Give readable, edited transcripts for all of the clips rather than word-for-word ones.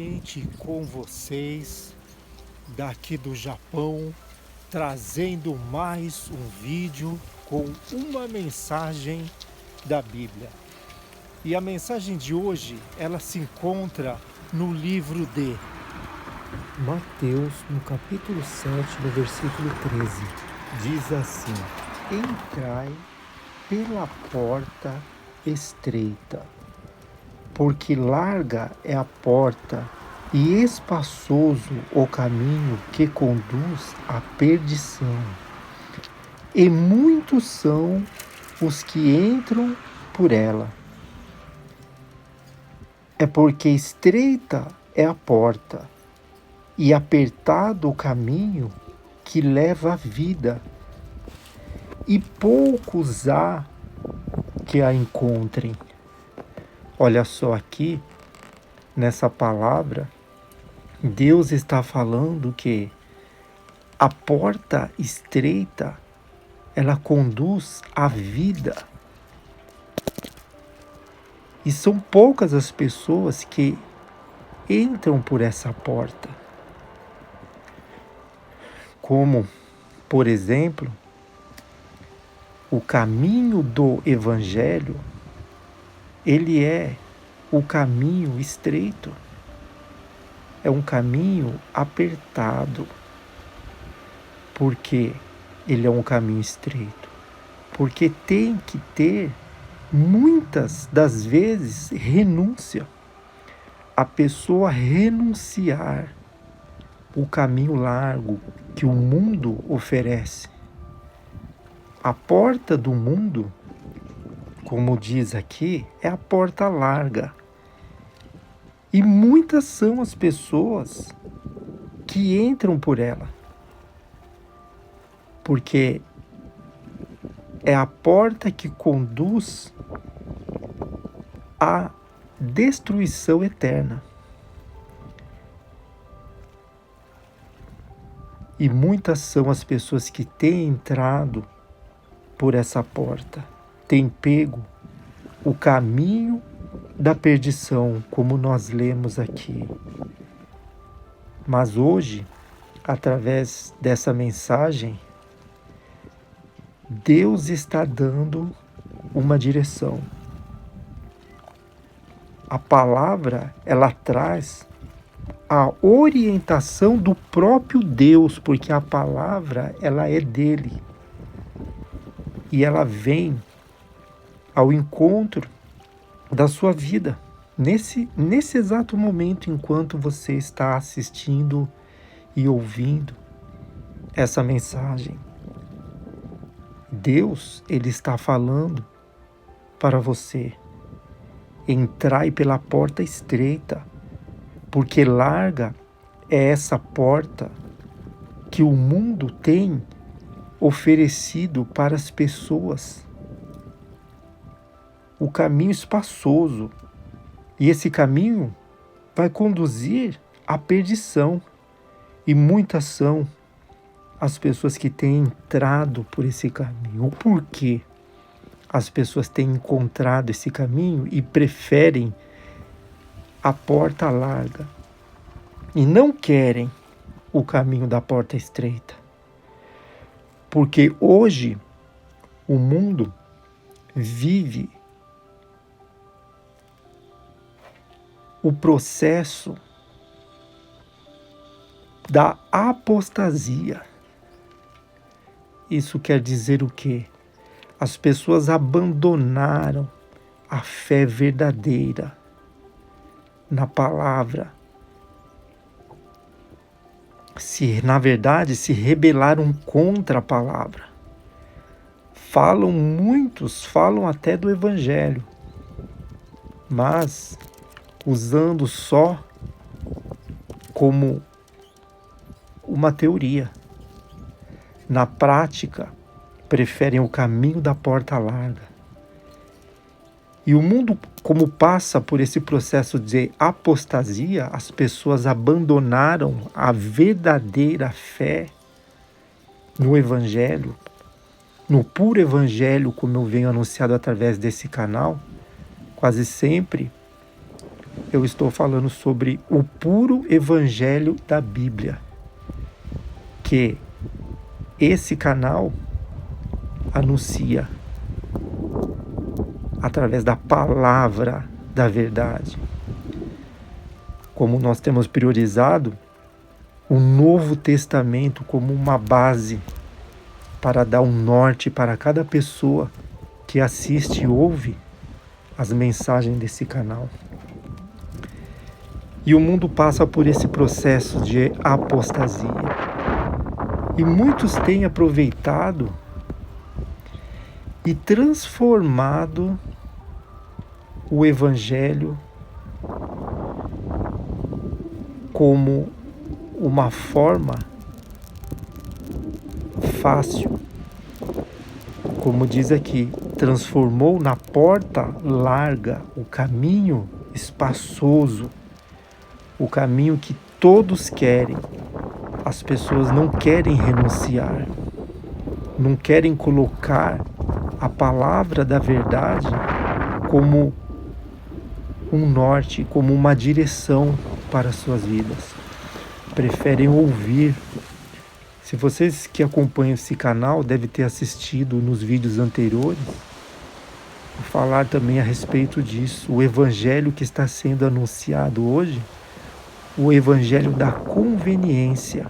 novamente com vocês daqui do Japão, trazendo mais um vídeo com uma mensagem da Bíblia. E a mensagem de hoje, ela se encontra no livro de Mateus, no capítulo 7, no versículo 13. Diz assim: entrai pela porta estreita, porque larga é a porta e espaçoso o caminho que conduz à perdição, e muitos são os que entram por ela. É porque estreita é a porta e apertado o caminho que leva à vida, e poucos há que a encontrem. Olha só aqui, nessa palavra, Deus está falando que a porta estreita, ela conduz à vida. E são poucas as pessoas que entram por essa porta. Como, por exemplo, o caminho do Evangelho, ele é o caminho estreito. É um caminho apertado. Por que ele é um caminho estreito? Porque tem que ter, muitas das vezes, renúncia. A pessoa renunciar o caminho largo que o mundo oferece. A porta do mundo, como diz aqui, é a porta larga. E muitas são as pessoas que entram por ela. Porque é a porta que conduz à destruição eterna. E muitas são as pessoas que têm entrado por essa porta, têm pego o caminho da perdição, como nós lemos aqui. Mas hoje, através dessa mensagem, Deus está dando uma direção. A palavra, ela traz a orientação do próprio Deus, porque a palavra, ela é dele. E ela vem ao encontro da sua vida, nesse exato momento, enquanto você está assistindo e ouvindo essa mensagem. Deus, ele está falando para você: entrai pela porta estreita, porque larga é essa porta que o mundo tem oferecido para as pessoas. O caminho espaçoso. E esse caminho vai conduzir à perdição. E muitas são as pessoas que têm entrado por esse caminho. Por quê? As pessoas têm encontrado esse caminho e preferem a porta larga e não querem o caminho da porta estreita. Porque hoje o mundo vive o processo da apostasia. Isso quer dizer o quê? As pessoas abandonaram a fé verdadeira na palavra. Na verdade, se rebelaram contra a palavra. Muitos falam até do Evangelho, mas usando só como uma teoria. Na prática, preferem o caminho da porta larga. E o mundo, como passa por esse processo de apostasia, as pessoas abandonaram a verdadeira fé no Evangelho, no puro Evangelho, como eu venho anunciado através desse canal. Quase sempre eu estou falando sobre o puro evangelho da Bíblia, que esse canal anuncia através da palavra da verdade. Como nós temos priorizado o Novo Testamento como uma base para dar um norte para cada pessoa que assiste e ouve as mensagens desse canal. E o mundo passa por esse processo de apostasia. E muitos têm aproveitado e transformado o Evangelho como uma forma fácil. Como diz aqui, transformou na porta larga o caminho espaçoso, o caminho que todos querem. As pessoas não querem renunciar, não querem colocar a palavra da verdade como um norte, como uma direção para as suas vidas. Preferem ouvir. Se vocês que acompanham esse canal devem ter assistido nos vídeos anteriores, vou falar também a respeito disso. O evangelho que está sendo anunciado hoje, o evangelho da conveniência,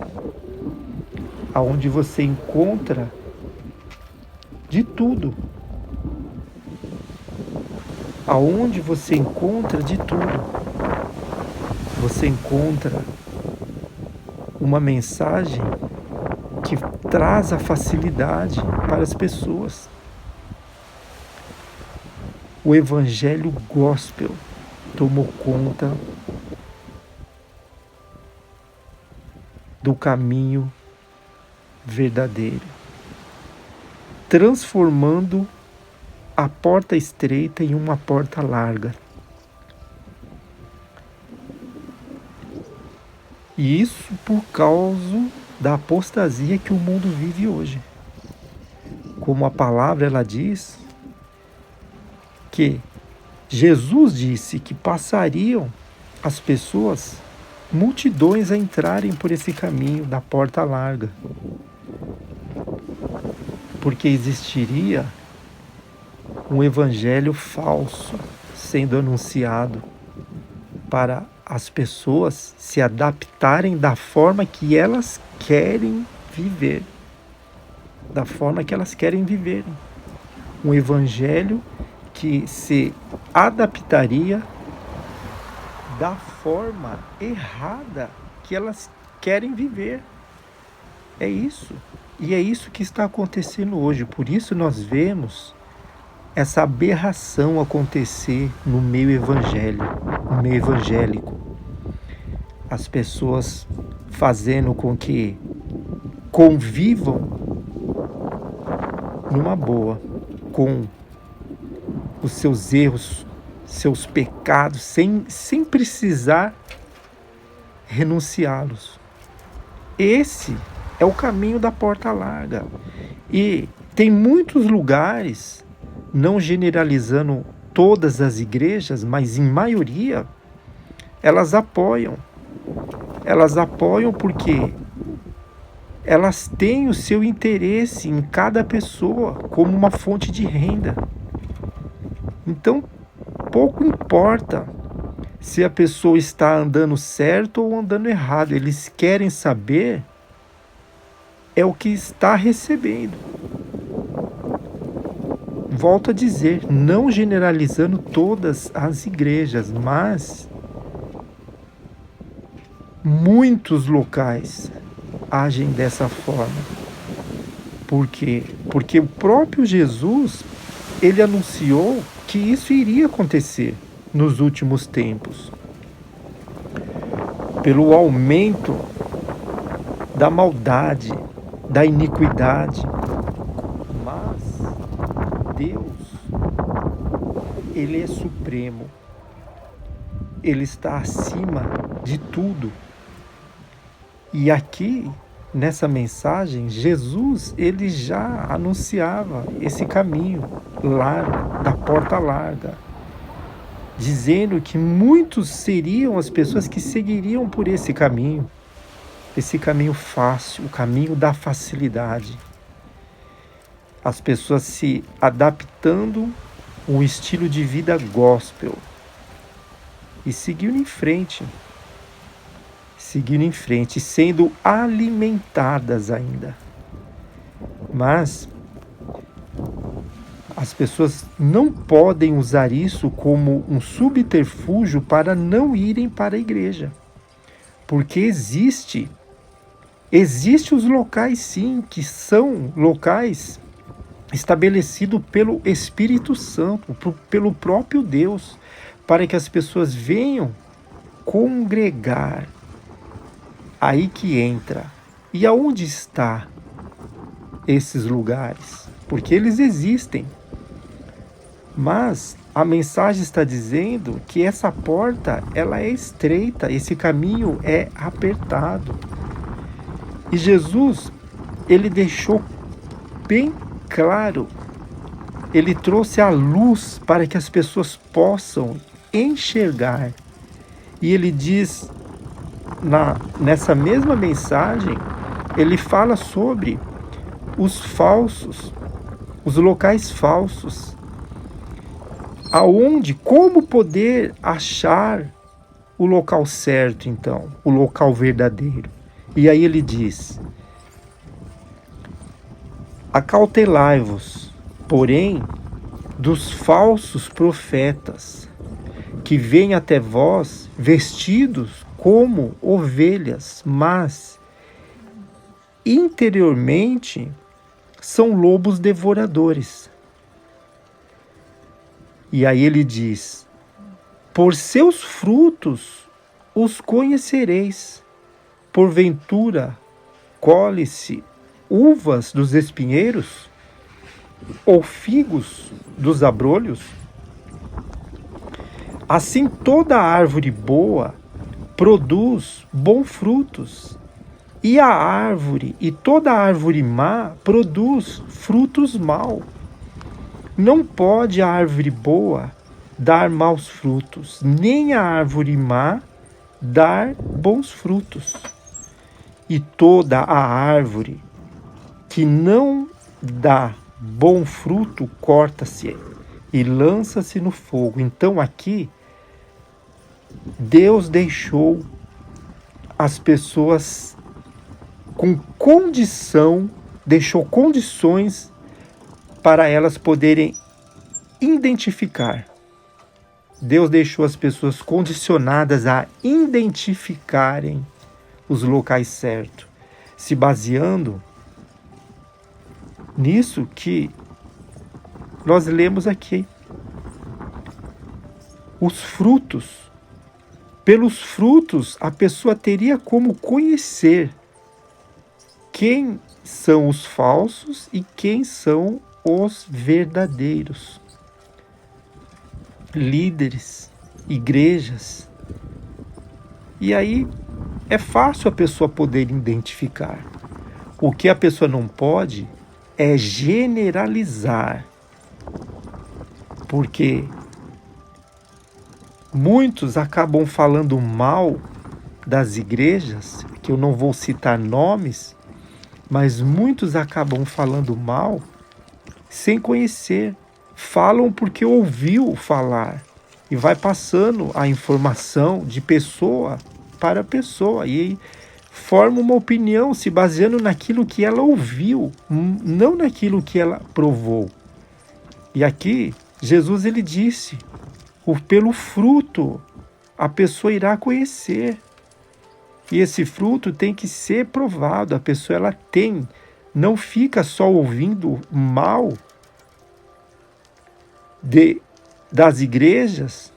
aonde você encontra de tudo. Aonde você encontra de tudo. Você encontra uma mensagem que traz a facilidade para as pessoas. O evangelho gospel tomou conta do caminho verdadeiro, transformando a porta estreita em uma porta larga. E isso por causa da apostasia que o mundo vive hoje. Como a palavra ela diz que Jesus disse que passariam as pessoas, multidões a entrarem por esse caminho da porta larga. Porque existiria um evangelho falso sendo anunciado para as pessoas se adaptarem da forma que elas querem viver. Da forma que elas querem viver. Um evangelho que se adaptaria da forma errada que elas querem viver. É isso. E é isso que está acontecendo hoje. Por isso nós vemos essa aberração acontecer no meio evangélico. As pessoas fazendo com que convivam numa boa com os seus erros, seus pecados, sem precisar renunciá-los. Esse é o caminho da porta larga. E tem muitos lugares, não generalizando todas as igrejas, mas em maioria, elas apoiam. Elas apoiam porque elas têm o seu interesse em cada pessoa como uma fonte de renda. Então, pouco importa se a pessoa está andando certo ou andando errado. Eles querem saber é o que está recebendo. Volto a dizer, não generalizando todas as igrejas, mas muitos locais agem dessa forma. Por quê? Porque o próprio Jesus, ele anunciou que isso iria acontecer nos últimos tempos. Pelo aumento da maldade, da iniquidade. Mas Deus, ele é supremo. Ele está acima de tudo. E aqui, nessa mensagem, Jesus, ele já anunciava esse caminho largo, da porta larga. dizendo que muitos seriam as pessoas que seguiriam por esse caminho fácil, o caminho da facilidade. As pessoas se adaptando a um estilo de vida gospel e seguindo em frente, sendo alimentadas ainda. Mas as pessoas não podem usar isso como um subterfúgio para não irem para a igreja. Porque existe os locais, sim, que são locais estabelecidos pelo Espírito Santo, pelo próprio Deus, para que as pessoas venham congregar. Aí que entra. E aonde está esses lugares? Porque eles existem. Mas a mensagem está dizendo que essa porta, ela é estreita, esse caminho é apertado. E Jesus, ele deixou bem claro, ele trouxe a luz para que as pessoas possam enxergar. E ele diz, nessa mesma mensagem, ele fala sobre os falsos, os locais falsos. Como poder achar o local certo, então, o local verdadeiro? E aí ele diz: acautelai-vos, porém, dos falsos profetas, que vêm até vós vestidos como ovelhas, mas interiormente são lobos devoradores. E aí ele diz: por seus frutos os conhecereis. Porventura, colhe-se uvas dos espinheiros? Ou figos dos abrolhos? Assim toda árvore boa produz bons frutos, e toda árvore má produz frutos maus. Não pode a árvore boa dar maus frutos, nem a árvore má dar bons frutos. E toda a árvore que não dá bom fruto, corta-se e lança-se no fogo. Então aqui, Deus deixou as pessoas com deixou condições para elas poderem identificar. Deus deixou as pessoas condicionadas a identificarem os locais certos, se baseando nisso que nós lemos aqui. Os frutos. Pelos frutos, a pessoa teria como conhecer quem são os falsos e quem são os verdadeiros. Líderes, igrejas. E aí é fácil a pessoa poder identificar. O que a pessoa não pode é generalizar. Porque muitos acabam falando mal das igrejas, que eu não vou citar nomes, mas muitos acabam falando mal sem conhecer. Falam porque ouviu falar e vai passando a informação de pessoa para pessoa e forma uma opinião se baseando naquilo que ela ouviu, não naquilo que ela provou. E aqui Jesus ele disse: pelo fruto a pessoa irá conhecer. E esse fruto tem que ser provado. A pessoa não fica só ouvindo mal das igrejas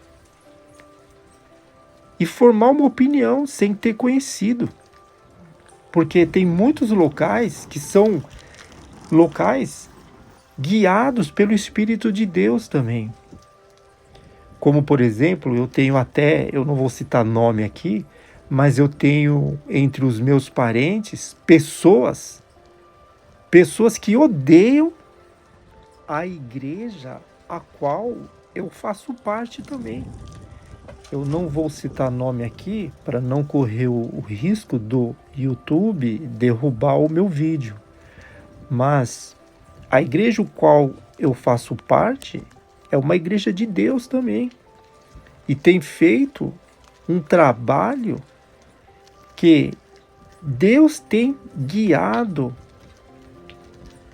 e formar uma opinião sem ter conhecido. Porque tem muitos locais que são locais guiados pelo Espírito de Deus também. Como, por exemplo, eu não vou citar nome aqui, mas eu tenho entre os meus parentes pessoas que odeiam a igreja a qual eu faço parte também. eu não vou citar nome aqui para não correr o risco do YouTube derrubar o meu vídeo, mas a igreja o qual eu faço parte é uma igreja de Deus também, e tem feito um trabalho que Deus tem guiado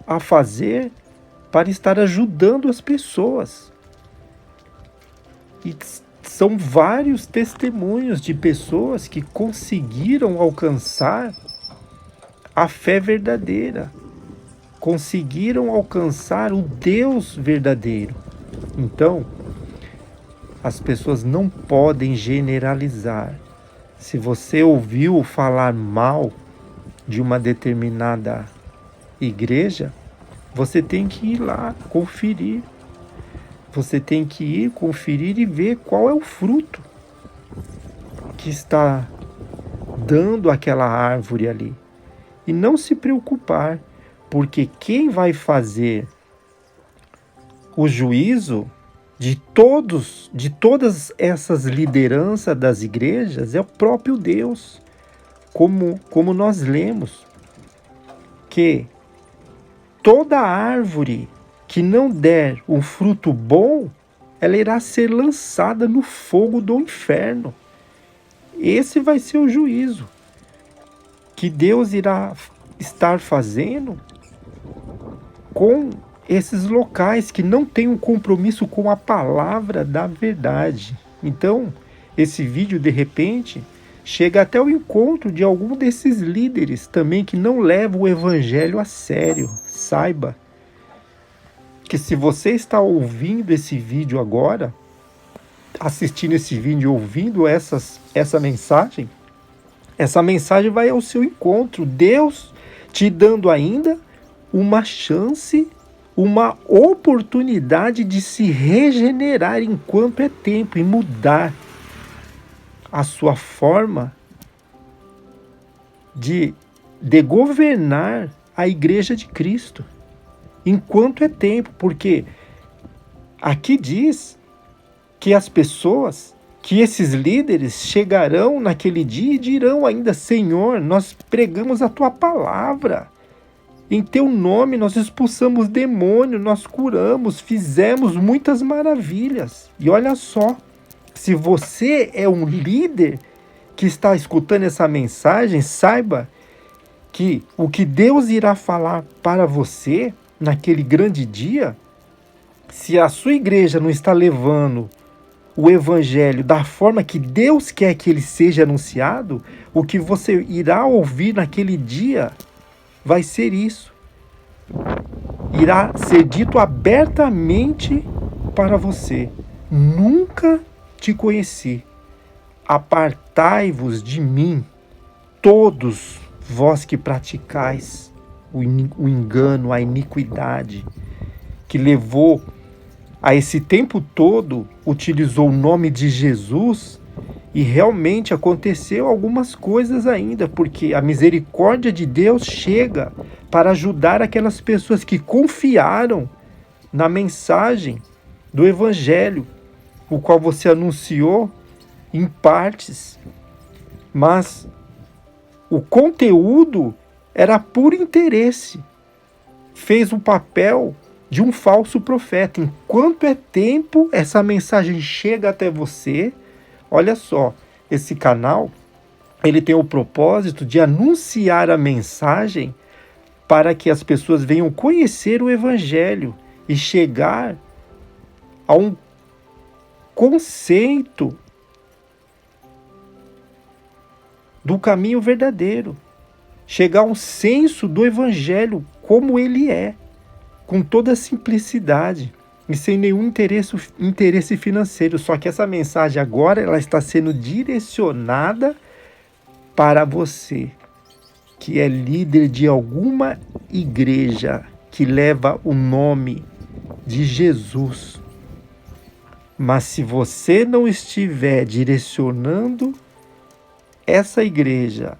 a fazer para estar ajudando as pessoas. E são vários testemunhos de pessoas que conseguiram alcançar a fé verdadeira, conseguiram alcançar o Deus verdadeiro. Então, as pessoas não podem generalizar. Se você ouviu falar mal de uma determinada igreja, você tem que ir lá conferir. Você tem que ir conferir e ver qual é o fruto que está dando aquela árvore ali. E não se preocupar, porque quem vai fazer o juízo de todas essas lideranças das igrejas é o próprio Deus. Como nós lemos, que toda árvore que não der um fruto bom, ela irá ser lançada no fogo do inferno. Esse vai ser o juízo que Deus irá estar fazendo com esses locais que não têm um compromisso com a palavra da verdade. Então, esse vídeo, de repente, chega até o encontro de algum desses líderes também que não levam o evangelho a sério. Saiba que se você está ouvindo esse vídeo agora, assistindo esse vídeo, ouvindo essa mensagem vai ao seu encontro. Deus te dando ainda uma chance, uma oportunidade de se regenerar enquanto é tempo e mudar a sua forma de governar a igreja de Cristo. Enquanto é tempo, porque aqui diz que as pessoas, que esses líderes chegarão naquele dia e dirão ainda: Senhor, nós pregamos a tua palavra, em teu nome nós expulsamos demônio, nós curamos, fizemos muitas maravilhas. E olha só, se você é um líder que está escutando essa mensagem, saiba que o que Deus irá falar para você naquele grande dia, se a sua igreja não está levando o evangelho da forma que Deus quer que ele seja anunciado, o que você irá ouvir naquele dia vai ser isso. Irá ser dito abertamente para você: nunca te conheci. Apartai-vos de mim, todos vós que praticais o engano, a iniquidade, que levou a esse tempo todo, utilizou o nome de Jesus, e realmente aconteceu algumas coisas ainda, porque a misericórdia de Deus chega para ajudar aquelas pessoas que confiaram na mensagem do evangelho, o qual você anunciou em partes, mas o conteúdo era por interesse, fez o papel de um falso profeta. Enquanto é tempo, essa mensagem chega até você. Olha só, esse canal, ele tem o propósito de anunciar a mensagem para que as pessoas venham conhecer o evangelho e chegar a um conceito do caminho verdadeiro, chegar a um senso do evangelho como ele é, com toda a simplicidade e sem nenhum interesse financeiro. Só que essa mensagem agora ela está sendo direcionada para você, que é líder de alguma igreja que leva o nome de Jesus. Mas se você não estiver direcionando essa igreja,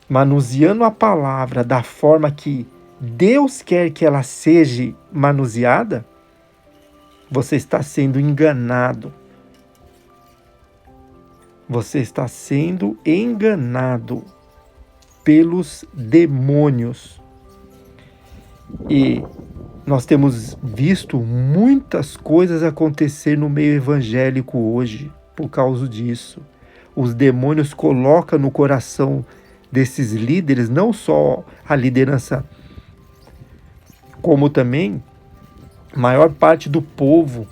manuseando a palavra da forma que Deus quer que ela seja manuseada, você está sendo enganado. você está sendo enganado pelos demônios. E nós temos visto muitas coisas acontecer no meio evangélico hoje por causa disso. Os demônios colocam no coração desses líderes, não só a liderança, como também a maior parte do povo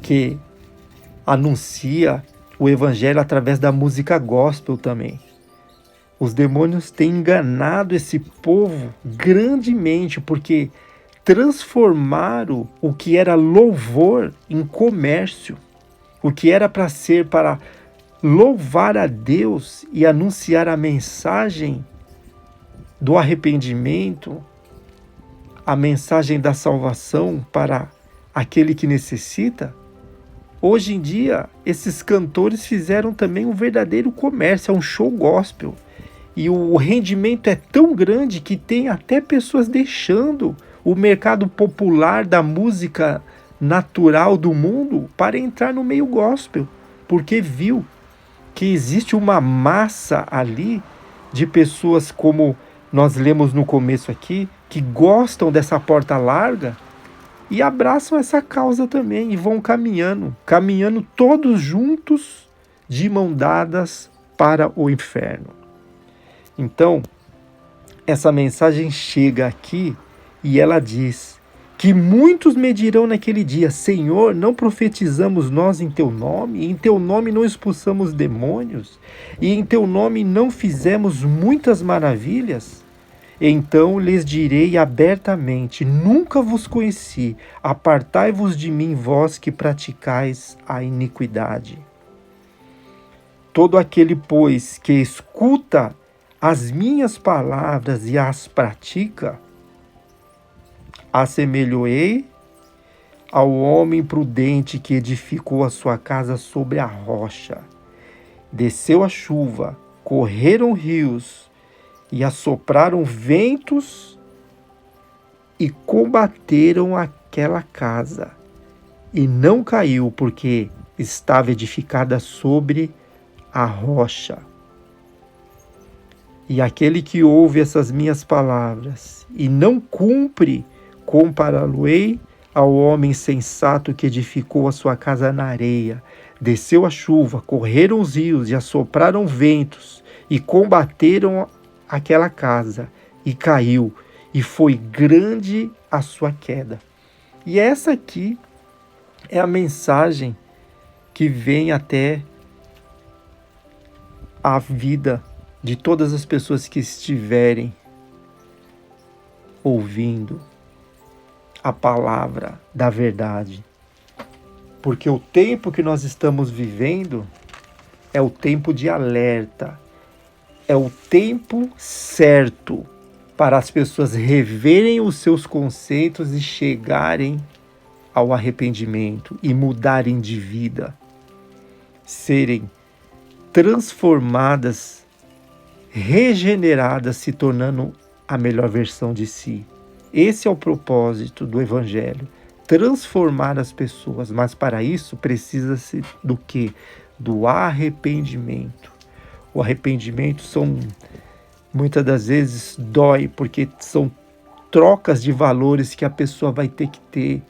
que anuncia o evangelho através da música gospel também. Os demônios têm enganado esse povo grandemente, porque transformaram o que era louvor em comércio. O que era para ser para louvar a Deus e anunciar a mensagem do arrependimento, a mensagem da salvação para aquele que necessita. Hoje em dia, esses cantores fizeram também um verdadeiro comércio, é um show gospel. E o rendimento é tão grande que tem até pessoas deixando o mercado popular da música natural do mundo para entrar no meio gospel, porque viu que existe uma massa ali de pessoas, como nós lemos no começo aqui, que gostam dessa porta larga e abraçam essa causa também e vão caminhando todos juntos, de mão dadas para o inferno. Então, essa mensagem chega aqui e ela diz que muitos me dirão naquele dia: Senhor, não profetizamos nós em teu nome? E em teu nome não expulsamos demônios? E em teu nome não fizemos muitas maravilhas? Então lhes direi abertamente: nunca vos conheci, apartai-vos de mim, vós que praticais a iniquidade. Todo aquele, pois, que escuta as minhas palavras e as pratica, assemelhoei ao homem prudente que edificou a sua casa sobre a rocha. Desceu a chuva, correram rios e assopraram ventos e combateram aquela casa. E não caiu, porque estava edificada sobre a rocha. E aquele que ouve essas minhas palavras e não cumpre, compará-lo-ei ao homem sensato que edificou a sua casa na areia. Desceu a chuva, correram os rios e assopraram ventos e combateram aquela casa, e caiu, e foi grande a sua queda. E essa aqui é a mensagem que vem até a vida de todas as pessoas que estiverem ouvindo a palavra da verdade. Porque o tempo que nós estamos vivendo é o tempo de alerta, é o tempo certo para as pessoas reverem os seus conceitos e chegarem ao arrependimento e mudarem de vida, serem transformadas, regeneradas, se tornando a melhor versão de si. Esse é o propósito do Evangelho, transformar as pessoas, mas para isso precisa-se do quê? Do arrependimento. O arrependimento muitas das vezes dói, porque são trocas de valores que a pessoa vai ter que ter,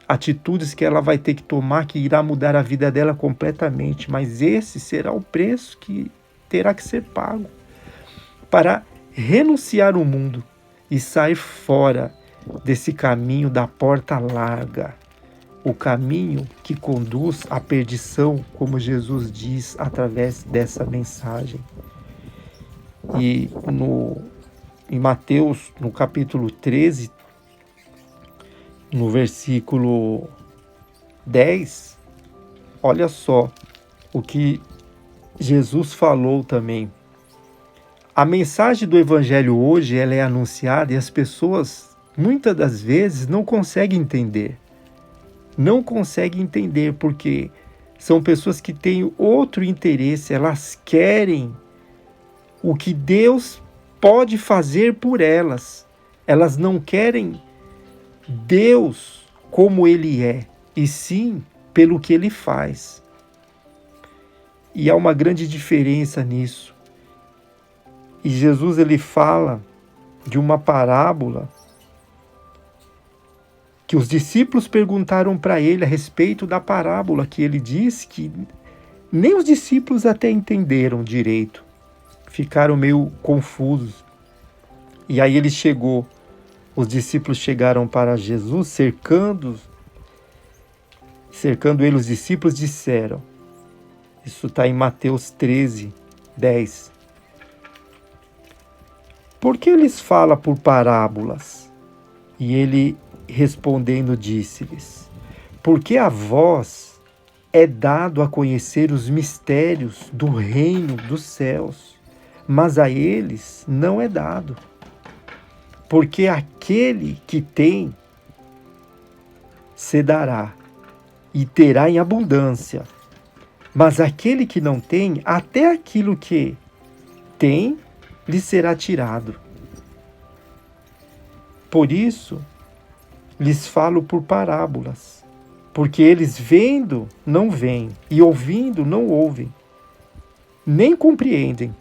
atitudes que ela vai ter que tomar, que irá mudar a vida dela completamente, mas esse será o preço que terá que ser pago para renunciar o mundo e sair fora desse caminho da porta larga, o caminho que conduz à perdição, como Jesus diz através dessa mensagem. E em Mateus, no capítulo 13, no versículo 10, olha só o que Jesus falou também. A mensagem do Evangelho hoje ela é anunciada e as pessoas, muitas das vezes, não conseguem entender. Não conseguem entender porque são pessoas que têm outro interesse, elas querem o que Deus pode fazer por elas. Elas não querem Deus como Ele é, e sim pelo que Ele faz. E há uma grande diferença nisso. E Jesus ele fala de uma parábola que os discípulos perguntaram para ele a respeito da parábola, que ele diz que nem os discípulos até entenderam direito. Ficaram meio confusos. E aí os discípulos chegaram para Jesus, cercando ele, os discípulos disseram, isso está em Mateus 13, 10. Por que eles falam por parábolas? E ele respondendo disse-lhes, porque a vós é dado a conhecer os mistérios do reino dos céus, mas a eles não é dado. Porque aquele que tem, se dará, e terá em abundância. Mas aquele que não tem, até aquilo que tem, lhe será tirado. Por isso, lhes falo por parábolas, porque eles vendo, não veem, e ouvindo, não ouvem, nem compreendem.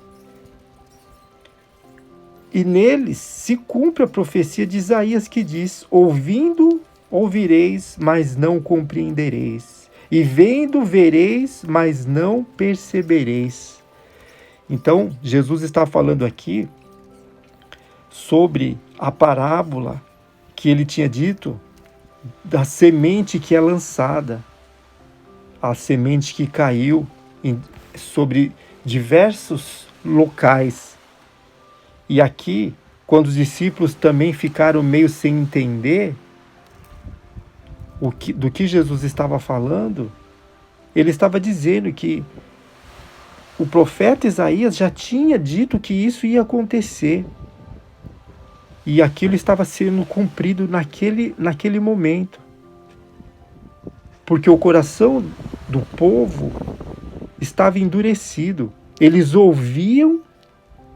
E neles se cumpre a profecia de Isaías que diz, ouvindo, ouvireis, mas não compreendereis. E vendo, vereis, mas não percebereis. Então, Jesus está falando aqui sobre a parábola que ele tinha dito da semente que é lançada. A semente que caiu sobre diversos locais. E aqui, quando os discípulos também ficaram meio sem entender do que Jesus estava falando, ele estava dizendo que o profeta Isaías já tinha dito que isso ia acontecer. E aquilo estava sendo cumprido naquele momento. Porque o coração do povo estava endurecido. Eles ouviam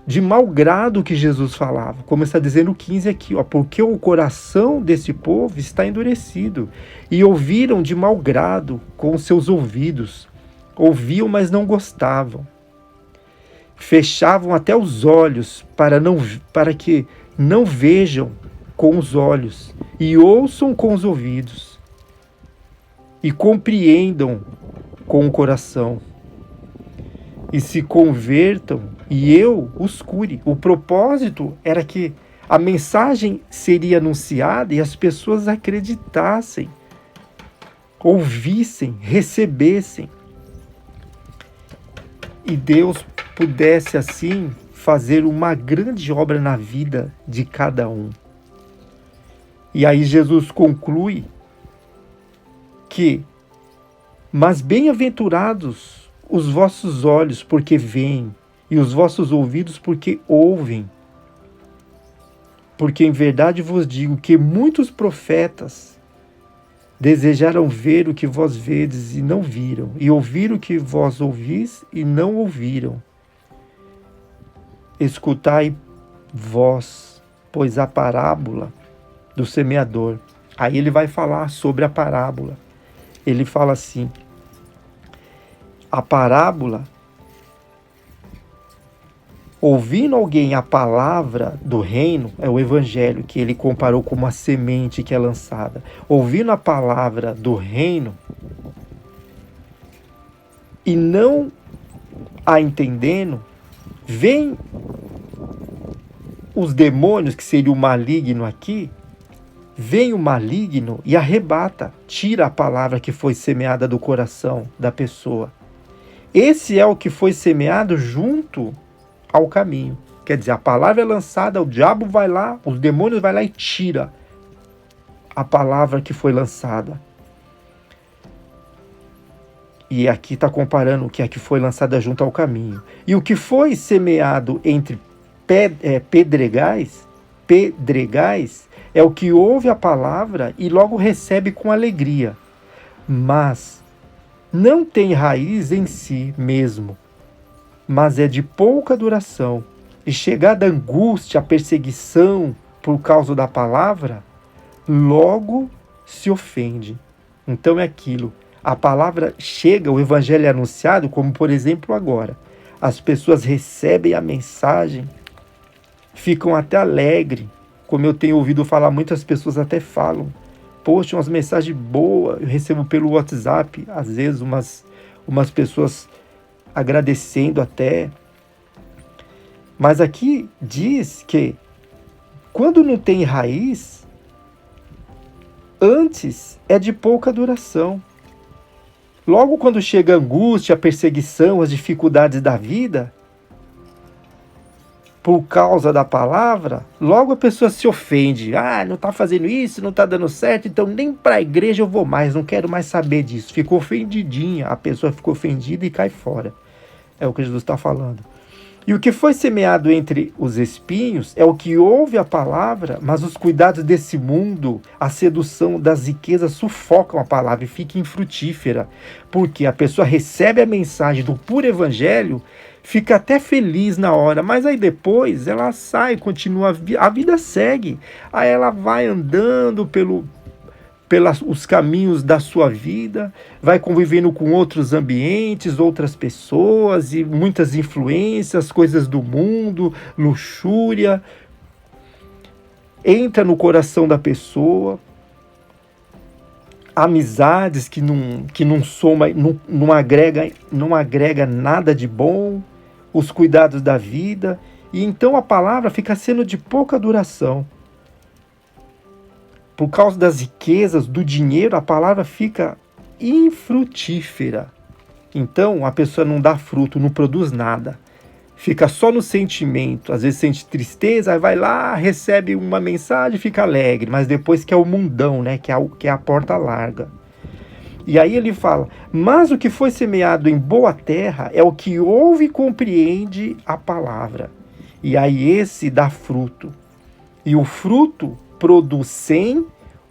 de mau grado o que Jesus falava. Como está dizendo o 15 aqui, porque o coração desse povo está endurecido. E ouviram de mau grado com os seus ouvidos. Ouviam, mas não gostavam. Fechavam até os olhos para que não vejam com os olhos e ouçam com os ouvidos e compreendam com o coração e se convertam e eu os cure. O propósito era que a mensagem seria anunciada e as pessoas acreditassem, ouvissem, recebessem. E Deus pudesse assim fazer uma grande obra na vida de cada um. E aí Jesus conclui que, mas bem-aventurados os vossos olhos porque veem, e os vossos ouvidos porque ouvem. Porque em verdade vos digo que muitos profetas desejaram ver o que vós vedes e não viram, e ouvir o que vós ouvis e não ouviram. Escutai vós, pois a parábola do semeador. Aí ele vai falar sobre a parábola. Ele fala assim, a parábola, ouvindo alguém a palavra do reino, é o evangelho, que ele comparou como uma semente que é lançada. Ouvindo a palavra do reino e não a entendendo, vem os demônios, que seria o maligno aqui, vem o maligno e arrebata, tira a palavra que foi semeada do coração da pessoa. Esse é o que foi semeado junto ao caminho. Quer dizer, a palavra é lançada, o diabo vai lá, os demônios vai lá e tira a palavra que foi lançada. E aqui está comparando o que é que foi lançada junto ao caminho. E o que foi semeado entre pedregais é o que ouve a palavra e logo recebe com alegria, mas não tem raiz em si mesmo, mas é de pouca duração, e chegada a angústia, a perseguição por causa da palavra, logo se ofende. Então é aquilo, A palavra chega, o evangelho é anunciado, como por exemplo agora. As pessoas recebem a mensagem, ficam até alegres, como eu tenho ouvido falar, muitas pessoas até falam, poxa, umas mensagens boas, eu recebo pelo WhatsApp, às vezes umas pessoas agradecendo até. Mas aqui diz que quando não tem raiz, antes é de pouca duração. Logo quando chega a angústia, a perseguição, as dificuldades da vida, por causa da palavra, logo a pessoa se ofende. Ah, não está fazendo isso, não está dando certo, então nem para a igreja eu vou mais, não quero mais saber disso. Ficou ofendidinha, a pessoa ficou ofendida e cai fora. É o que Jesus está falando. E o que foi semeado entre os espinhos é o que ouve a palavra, mas os cuidados desse mundo, a sedução das riquezas sufocam a palavra e fica infrutífera. Porque a pessoa recebe a mensagem do puro evangelho, fica até feliz na hora, mas aí depois ela sai, continua, a vida segue. Aí ela vai andando pelos caminhos da sua vida, vai convivendo com outros ambientes, outras pessoas e muitas influências, coisas do mundo, luxúria, entra no coração da pessoa, amizades que não soma, não agrega nada de bom, os cuidados da vida, e então a palavra fica sendo de pouca duração. Por causa das riquezas, do dinheiro, a palavra fica infrutífera. Então, a pessoa não dá fruto, não produz nada. Fica só no sentimento. Às vezes sente tristeza, aí vai lá, recebe uma mensagem, fica alegre. Mas depois que é o mundão, né? Que é a porta larga. E aí ele fala, mas o que foi semeado em boa terra é o que ouve e compreende a palavra. E aí esse dá fruto. E o fruto produz 100,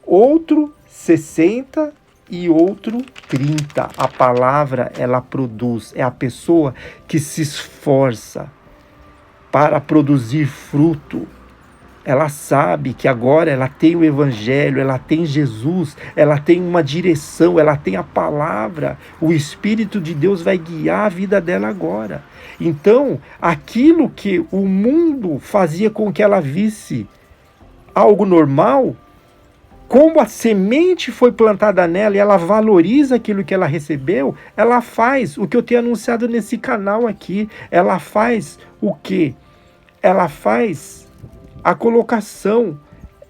outro 60 e outro 30. A palavra, ela produz, é a pessoa que se esforça para produzir fruto. Ela sabe que agora ela tem o evangelho, ela tem Jesus, ela tem uma direção, ela tem a palavra. O Espírito de Deus vai guiar a vida dela agora. Então, aquilo que o mundo fazia com que ela visse algo normal, como a semente foi plantada nela e ela valoriza aquilo que ela recebeu, ela faz o que eu tenho anunciado nesse canal aqui. Ela faz o quê? Ela faz a colocação,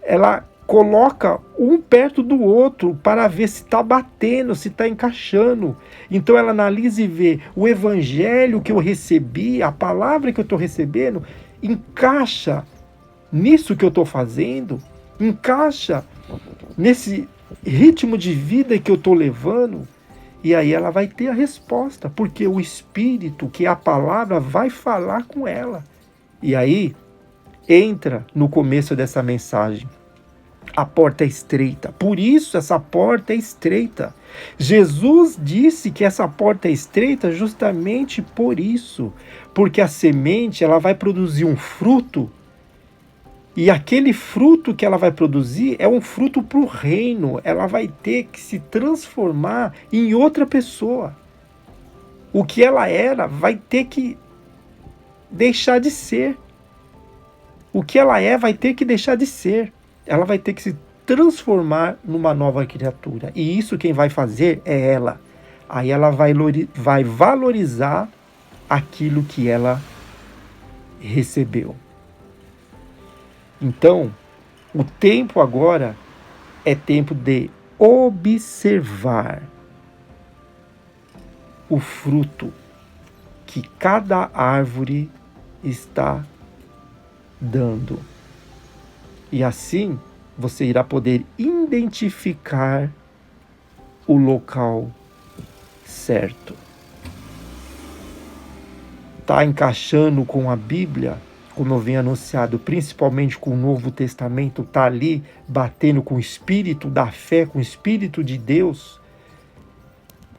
ela coloca um perto do outro para ver se está batendo, se está encaixando. Então ela analisa e vê o evangelho que eu recebi, a palavra que eu estou recebendo, encaixa nisso que eu estou fazendo, encaixa nesse ritmo de vida que eu estou levando, e aí ela vai ter a resposta, porque o Espírito, que é a palavra, vai falar com ela. E aí entra no começo dessa mensagem. A porta é estreita, por isso essa porta é estreita. Jesus disse que essa porta é estreita justamente por isso, porque a semente ela vai produzir um fruto. E aquele fruto que ela vai produzir é um fruto para o reino. Ela vai ter que se transformar em outra pessoa. O que ela era vai ter que deixar de ser. O que ela é vai ter que deixar de ser. Ela vai ter que se transformar numa nova criatura. E isso quem vai fazer é ela. Aí ela vai valorizar aquilo que ela recebeu. Então, o tempo agora é tempo de observar o fruto que cada árvore está dando. E assim você irá poder identificar o local certo. Está encaixando com a Bíblia? Como eu venho anunciado, principalmente com o Novo Testamento, está ali batendo com o Espírito da fé, com o Espírito de Deus,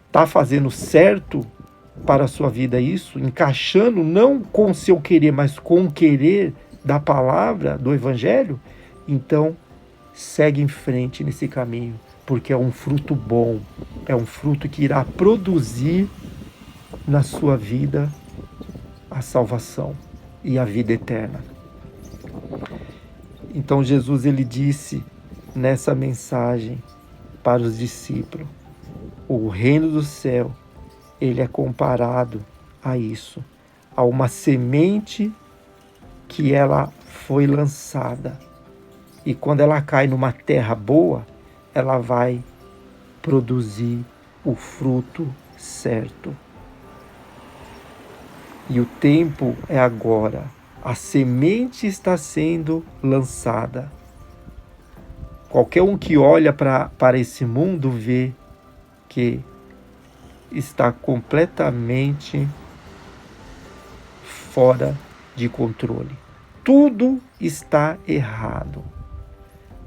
está fazendo certo para a sua vida isso, encaixando não com o seu querer, mas com o querer da palavra, do Evangelho, então segue em frente nesse caminho, porque é um fruto bom, é um fruto que irá produzir na sua vida a salvação e a vida eterna. Então Jesus, ele disse nessa mensagem para os discípulos: o reino do céu, ele é comparado a isso, a uma semente que ela foi lançada. E quando ela cai numa terra boa, ela vai produzir o fruto certo. E o tempo é agora. A semente está sendo lançada. Qualquer um que olha para esse mundo vê que está completamente fora de controle. Tudo está errado.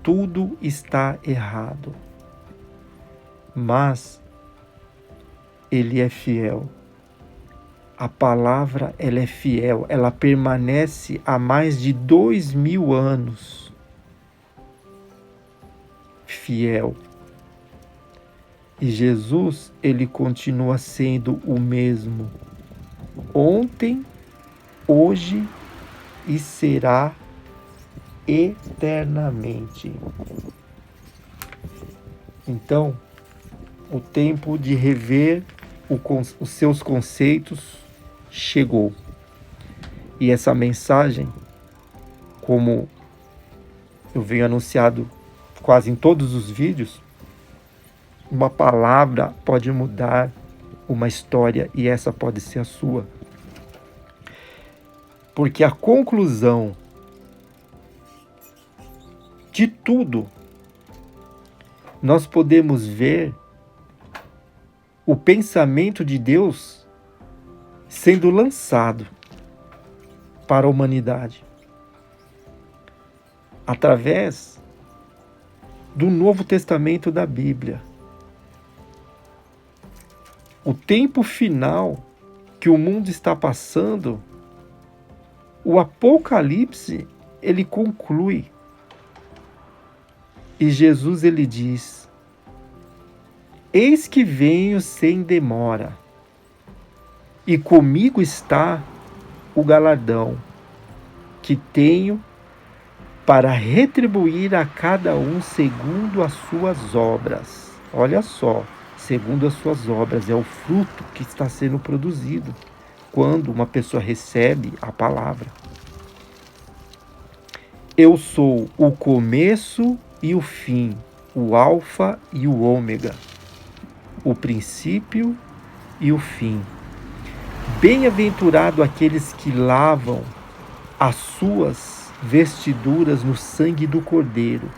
Tudo está errado. Mas Ele é fiel. A palavra, ela é fiel. Ela permanece há mais de 2000 anos. Fiel. E Jesus, ele continua sendo o mesmo. Ontem, hoje e será eternamente. Então, o tempo de rever os seus conceitos chegou. E essa mensagem, como eu venho anunciado quase em todos os vídeos, uma palavra pode mudar uma história e essa pode ser a sua. Porque a conclusão de tudo, nós podemos ver o pensamento de Deus sendo lançado para a humanidade através do Novo Testamento da Bíblia. O tempo final que o mundo está passando, o Apocalipse, ele conclui. E Jesus, ele diz: eis que venho sem demora, e comigo está o galardão que tenho para retribuir a cada um segundo as suas obras. Olha só, segundo as suas obras, é o fruto que está sendo produzido quando uma pessoa recebe a palavra. Eu sou o começo e o fim, o alfa e o ômega, o princípio e o fim. Bem-aventurado aqueles que lavam as suas vestiduras no sangue do Cordeiro,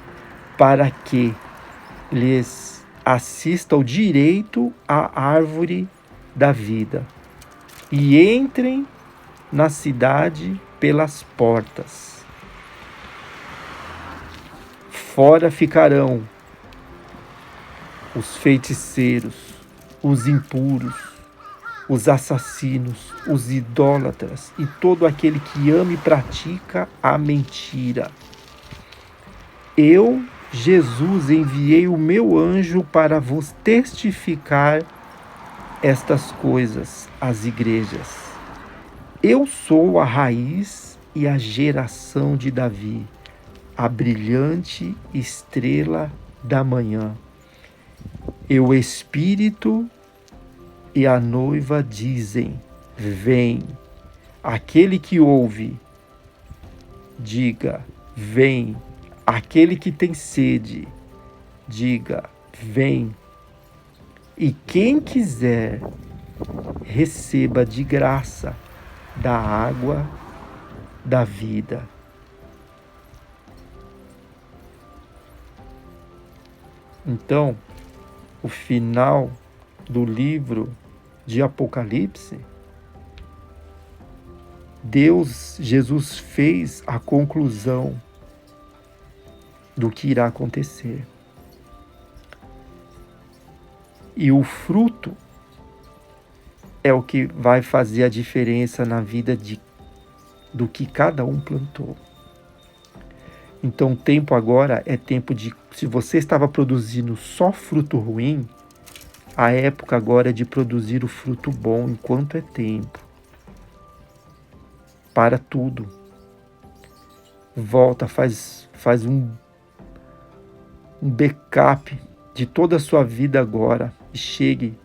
para que lhes assista o direito à árvore da vida, e entrem na cidade pelas portas. Fora ficarão os feiticeiros, os impuros, os assassinos, os idólatras e todo aquele que ama e pratica a mentira. Eu, Jesus, enviei o meu anjo para vos testificar estas coisas às igrejas. Eu sou a raiz e a geração de Davi, a brilhante estrela da manhã. E o Espírito e a noiva dizem: vem. Aquele que ouve, diga: vem. Aquele que tem sede, diga: vem. E quem quiser, receba de graça da água da vida. Então, o final do livro de Apocalipse, Jesus fez a conclusão do que irá acontecer. E o fruto é o que vai fazer a diferença na vida do que cada um plantou. Então o tempo agora é tempo de, se você estava produzindo só fruto ruim, a época agora é de produzir o fruto bom enquanto é tempo. Para tudo. Volta, faz um backup de toda a sua vida agora e chegue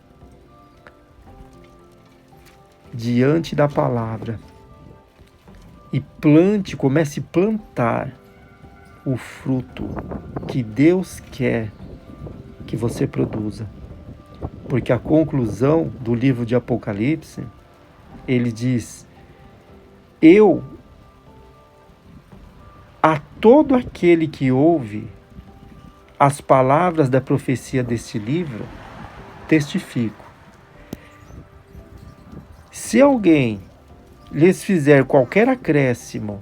diante da palavra e plante, comece a plantar o fruto que Deus quer que você produza. Porque a conclusão do livro de Apocalipse, ele diz: a todo aquele que ouve as palavras da profecia deste livro, testifico. Se alguém lhes fizer qualquer acréscimo,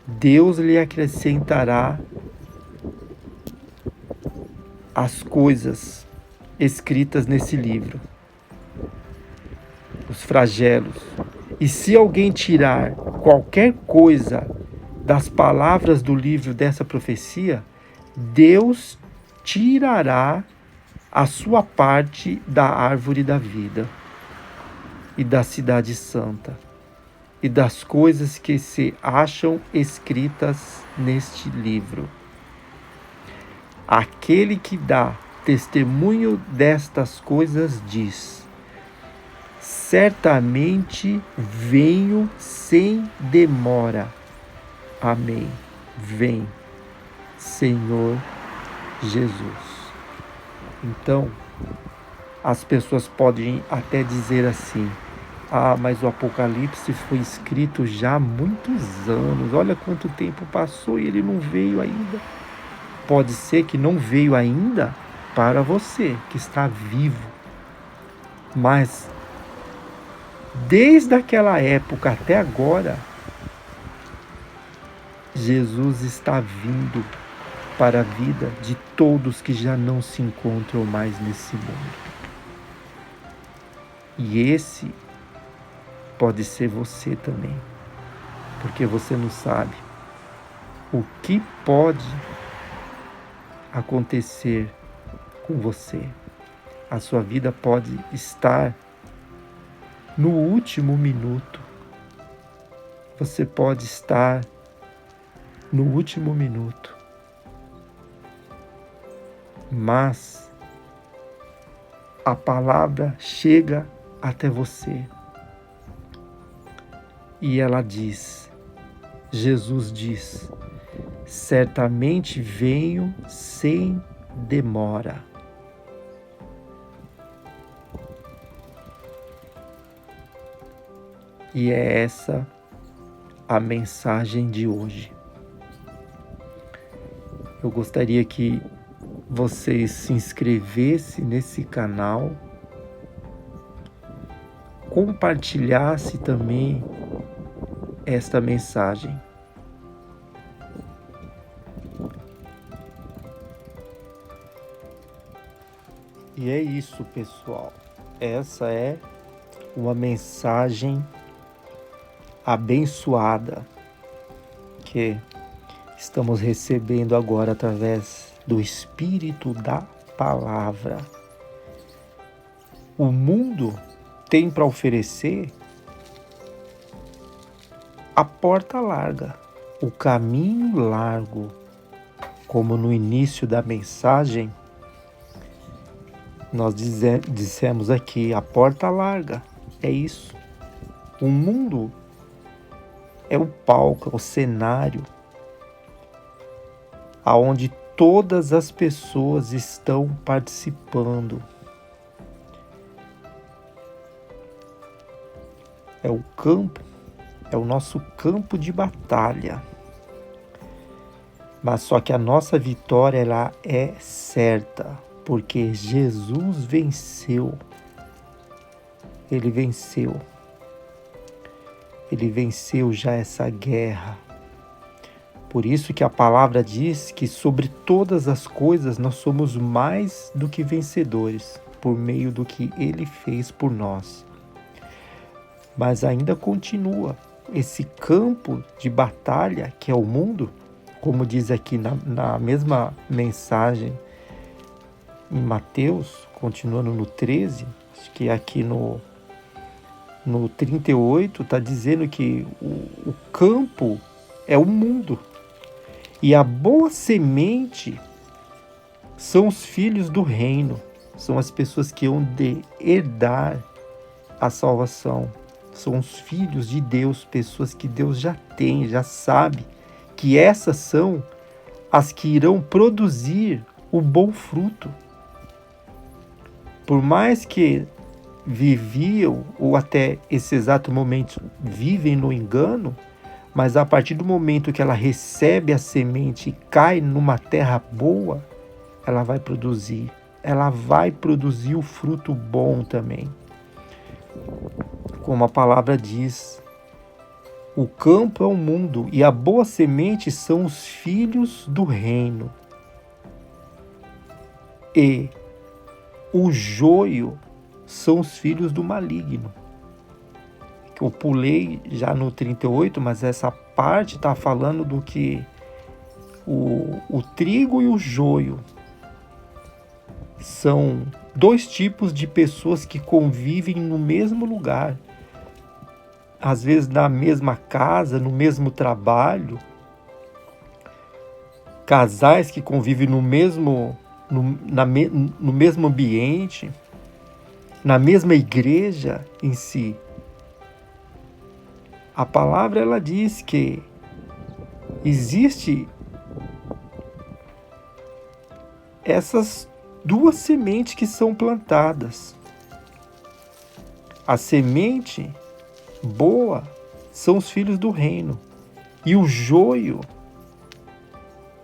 Deus lhe acrescentará as coisas escritas nesse livro, os flagelos. E se alguém tirar qualquer coisa das palavras do livro dessa profecia, Deus tirará a sua parte da árvore da vida e da cidade santa e das coisas que se acham escritas neste livro. Aquele que dá testemunho destas coisas diz: certamente venho sem demora. Amém. Vem, Senhor Jesus. Então, as pessoas podem até dizer assim: ah, mas o Apocalipse foi escrito já há muitos anos. Olha quanto tempo passou e ele não veio ainda. Pode ser que não veio ainda para você, que está vivo. Mas, desde aquela época até agora, Jesus está vindo para a vida de todos que já não se encontram mais nesse mundo. E esse pode ser você também, porque você não sabe o que pode acontecer com você. A sua vida pode estar no último minuto. Você pode estar no último minuto. Mas a palavra chega até você. E ela diz, Jesus diz: certamente venho sem demora. E é essa a mensagem de hoje. Eu gostaria que vocês se inscrevessem nesse canal, compartilhasse também esta mensagem. E é isso, pessoal. Essa é uma mensagem abençoada que estamos recebendo agora através do Espírito da Palavra. O mundo tem para oferecer a porta larga, o caminho largo, como no início da mensagem nós dissemos aqui, a porta larga, é isso. O mundo é o palco, é o cenário aonde todas as pessoas estão participando. É o campo, é o nosso campo de batalha. Mas só que a nossa vitória, ela é certa, porque Jesus venceu. Ele venceu. Ele venceu já essa guerra. Por isso que a palavra diz que sobre todas as coisas nós somos mais do que vencedores, por meio do que Ele fez por nós. Mas ainda continua esse campo de batalha que é o mundo, como diz aqui na mesma mensagem em Mateus, continuando no 13, acho que aqui no 38, está dizendo que o campo é o mundo. E a boa semente são os filhos do reino, são as pessoas que hão de herdar a salvação. São os filhos de Deus, pessoas que Deus já tem, já sabe, que essas são as que irão produzir o bom fruto. Por mais que viviam, ou até esse exato momento vivem no engano, mas a partir do momento que ela recebe a semente e cai numa terra boa, ela vai produzir o fruto bom também. Como a palavra diz, o campo é o mundo e a boa semente são os filhos do reino. E o joio são os filhos do maligno. Eu pulei já no 38, mas essa parte está falando do que o trigo e o joio são dois tipos de pessoas que convivem no mesmo lugar, às vezes na mesma casa, no mesmo trabalho, casais que convivem no mesmo ambiente, na mesma igreja em si. A palavra ela diz que existe essas duas sementes que são plantadas. A semente boa são os filhos do reino e o joio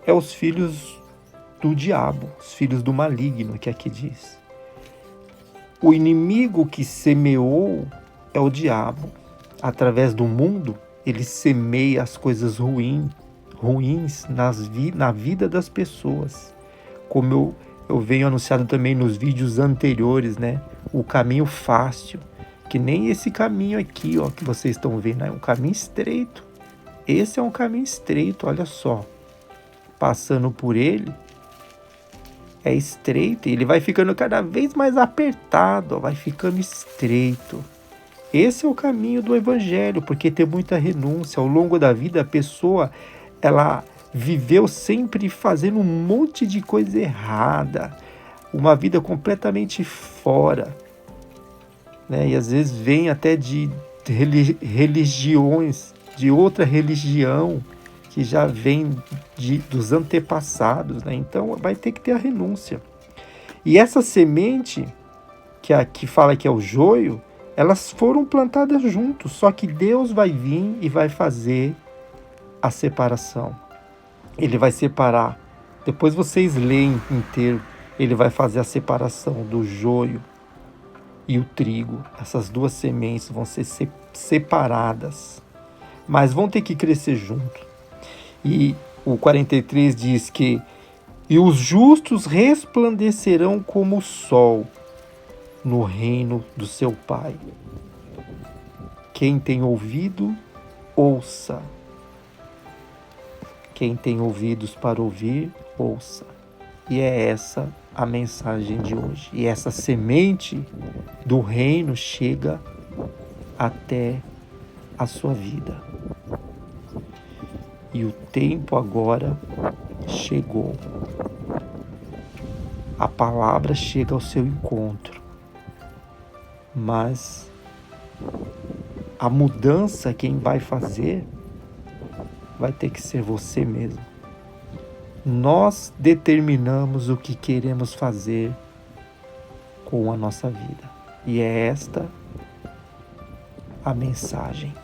é os filhos do diabo, os filhos do maligno, que aqui diz. O inimigo que semeou é o diabo. Através do mundo, ele semeia as coisas ruins na vida das pessoas. Como eu venho anunciado também nos vídeos anteriores, né? O caminho fácil, que nem esse caminho aqui, ó, que vocês estão vendo, é um caminho estreito. Esse é um caminho estreito, olha só. Passando por ele, é estreito e ele vai ficando cada vez mais apertado, ó, vai ficando estreito. Esse é o caminho do evangelho, porque tem muita renúncia. Ao longo da vida, a pessoa, ela viveu sempre fazendo um monte de coisa errada, uma vida completamente fora, né? E às vezes vem até de religiões, de outra religião, que já vem dos antepassados, né? Então vai ter que ter a renúncia. E essa semente, que aqui fala que é o joio, elas foram plantadas juntos, só que Deus vai vir e vai fazer a separação. Ele vai separar. Depois vocês leem inteiro. Ele vai fazer a separação do joio e o trigo. Essas duas sementes vão ser separadas, mas vão ter que crescer junto. E o 43 diz que e os justos resplandecerão como o sol no reino do seu Pai. Quem tem ouvido, ouça. Quem tem ouvidos para ouvir, ouça. E é essa a mensagem de hoje. E essa semente do reino chega até a sua vida. E o tempo agora chegou. A palavra chega ao seu encontro. Mas a mudança quem vai fazer vai ter que ser você mesmo. Nós determinamos o que queremos fazer com a nossa vida. E é esta a mensagem.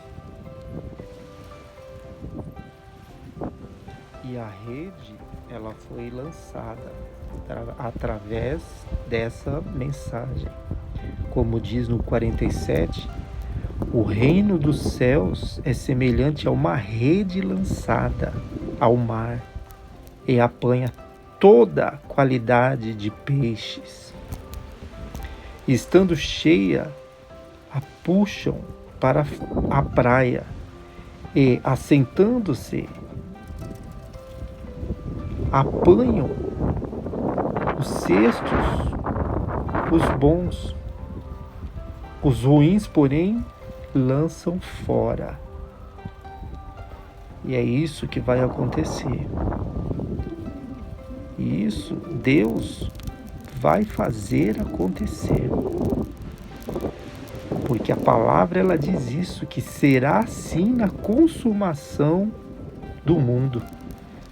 E a rede, ela foi lançada através dessa mensagem. Como diz no 47, o reino dos céus é semelhante a uma rede lançada ao mar e apanha toda a qualidade de peixes. Estando cheia, a puxam para a praia e, assentando-se, apanham os cestos, os bons. Os ruins, porém, lançam fora. E é isso que vai acontecer. E isso Deus vai fazer acontecer. Porque a palavra ela diz isso, que será assim na consumação do mundo.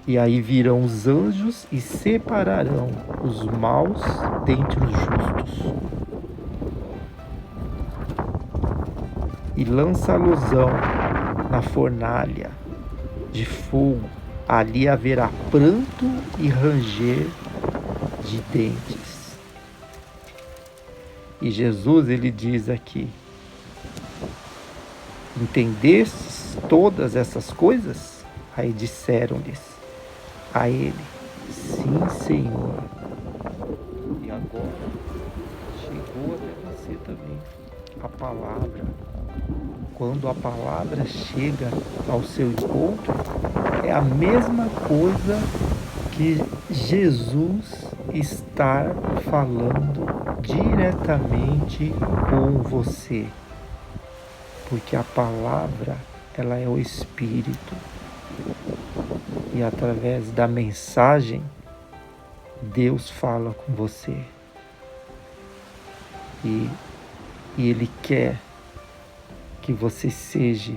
E aí virão os anjos e separarão os maus dentre os justos. E lança-losão na fornalha de fogo. Ali haverá pranto e ranger de dentes. E Jesus, ele diz aqui: entendestes todas essas coisas? Aí disseram-lhes a ele: sim, Senhor. E agora chegou até você também a palavra. Quando a palavra chega ao seu encontro, é a mesma coisa que Jesus está falando diretamente com você. Porque a palavra, ela é o Espírito. E através da mensagem, Deus fala com você. E Ele quer que você seja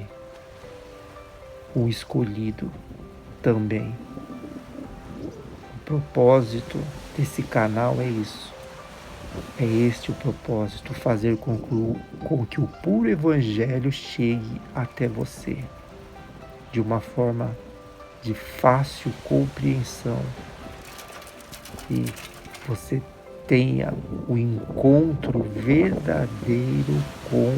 o escolhido também. O propósito desse canal é isso. É este o propósito, fazer com que o puro evangelho chegue até você de uma forma de fácil compreensão e você tenha o encontro verdadeiro com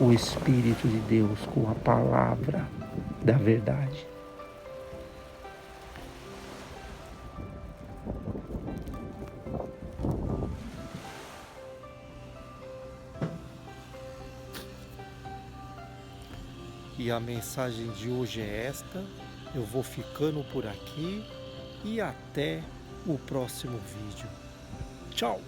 o Espírito de Deus, com a palavra da verdade. E a mensagem de hoje é esta. Eu vou ficando por aqui e até o próximo vídeo. Tchau!